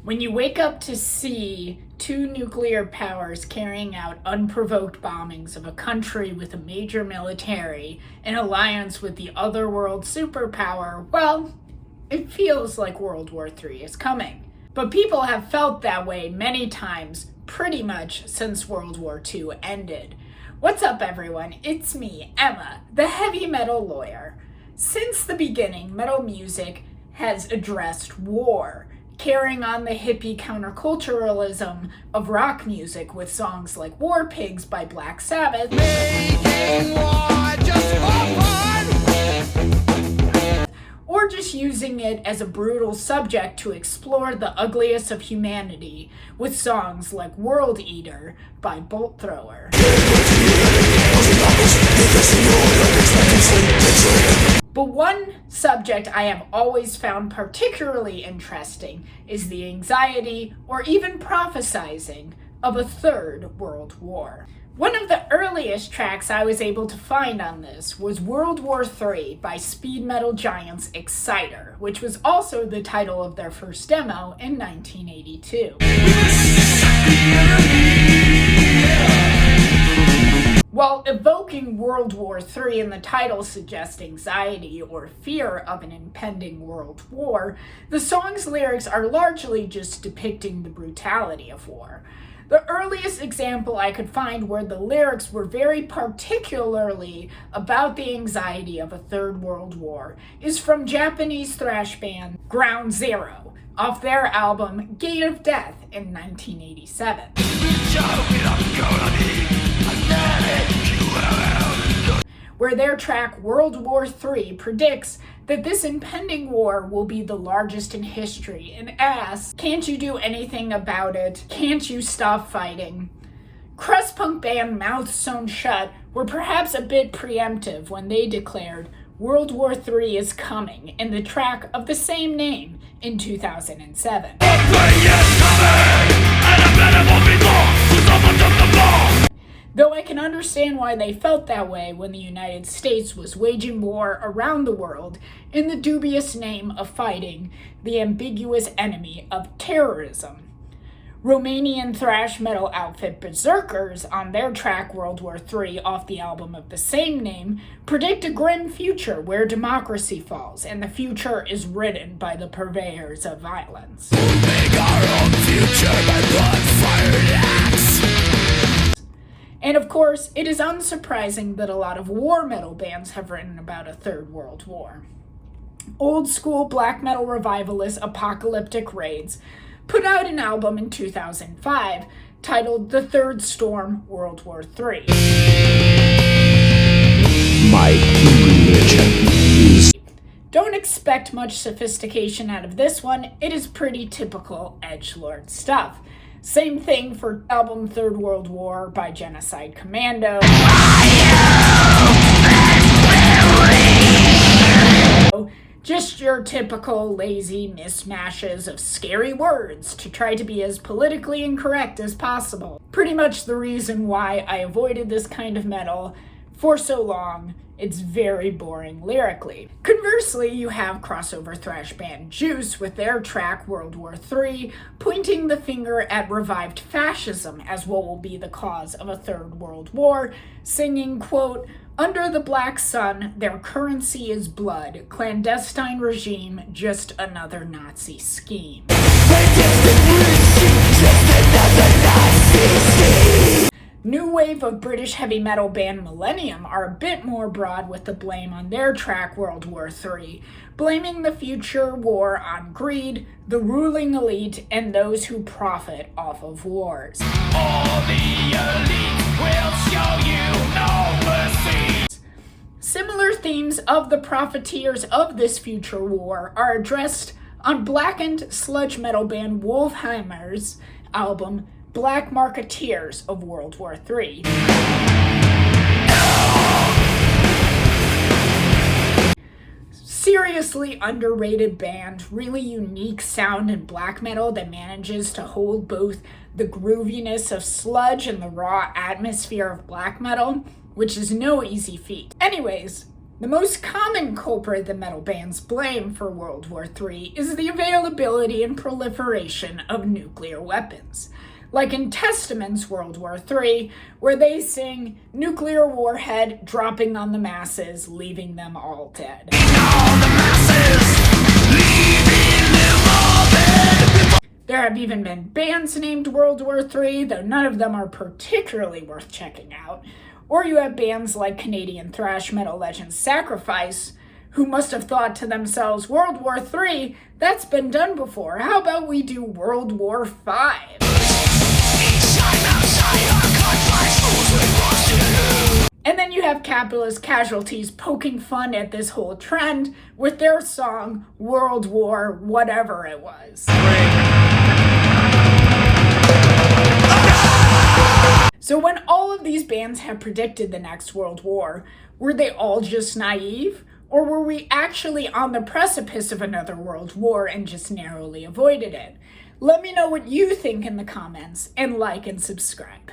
When you wake up to see two nuclear powers carrying out unprovoked bombings of a country with a major military in alliance with the other world superpower, well, it feels like World War III is coming. But people have felt that way many times, pretty much since World War II ended. What's up, everyone? It's me, Emma, the heavy metal lawyer. Since the beginning, metal music has addressed war, carrying on the hippie counterculturalism of rock music with songs like War Pigs by Black Sabbath, Making war just for fun, or just using it as a brutal subject to explore the ugliest of humanity with songs like World Eater by Bolt Thrower. But one subject I have always found particularly interesting is the anxiety, or even prophesizing, of a third world war. One of the earliest tracks I was able to find on this was World War III by speed metal giants Exciter, which was also the title of their first demo in 1982. While evoking World War III in the title suggests anxiety or fear of an impending world war, the song's lyrics are largely just depicting the brutality of war. The earliest example I could find where the lyrics were very particularly about the anxiety of a third world war is from Japanese thrash band Ground Zero, off their album Gate of Death in 1987. Where their track World War III predicts that this impending war will be the largest in history and asks, "Can't you do anything about it? Can't you stop fighting?" Crust punk band Mouth Sewn Shut were perhaps a bit preemptive when they declared World War III is coming in the track of the same name in 2007. Though I can understand why they felt that way when the United States was waging war around the world in the dubious name of fighting the ambiguous enemy of terrorism. Romanian thrash metal outfit Berserkers, on their track World War III off the album of the same name, predict a grim future where democracy falls and the future is ridden by the purveyors of violence. We'll make our own future by blood-fired axe. And of course, it is unsurprising that a lot of war metal bands have written about a third world war. Old school black metal revivalist Apocalyptic Raids put out an album in 2005 titled The Third Storm World War III. My religion is... Don't expect much sophistication out of this one, it is pretty typical edgelord stuff. Same thing for album Third World War by Genocide Commando. Just your typical lazy mishmashes of scary words to try to be as politically incorrect as possible. Pretty much the reason why I avoided this kind of metal for so long. It's very boring lyrically. Conversely, you have crossover thrash band Juice with their track World War III, pointing the finger at revived fascism as what will be the cause of a third world war, singing, quote, "Under the black sun, their currency is blood, clandestine regime, just another Nazi scheme." New wave of British heavy metal band Millennium are a bit more broad with the blame on their track World War III, blaming the future war on greed, the ruling elite, and those who profit off of wars. All the elite will show you no mercy. Similar themes of the profiteers of this future war are addressed on blackened sludge metal band Wolfheimer's album Black Marketeers of World War III. Seriously underrated band, really unique sound in black metal that manages to hold both the grooviness of sludge and the raw atmosphere of black metal, which is no easy feat. Anyways, The most common culprit that metal bands blame for World War III is the availability and proliferation of nuclear weapons. Like in Testament's World War III, where they sing nuclear warhead dropping on the masses, leaving them all dead. There have even been bands named World War III, though none of them are particularly worth checking out. Or you have bands like Canadian thrash metal legend Sacrifice, who must have thought to themselves, World War III, that's been done before. How about we do World War V? And then you have Capitalist Casualties poking fun at this whole trend with their song World War whatever it was. So when all of these bands have predicted the next World War, were they all just naive? Or were we actually on the precipice of another World War and just narrowly avoided it? Let me know what you think in the comments, and like and subscribe.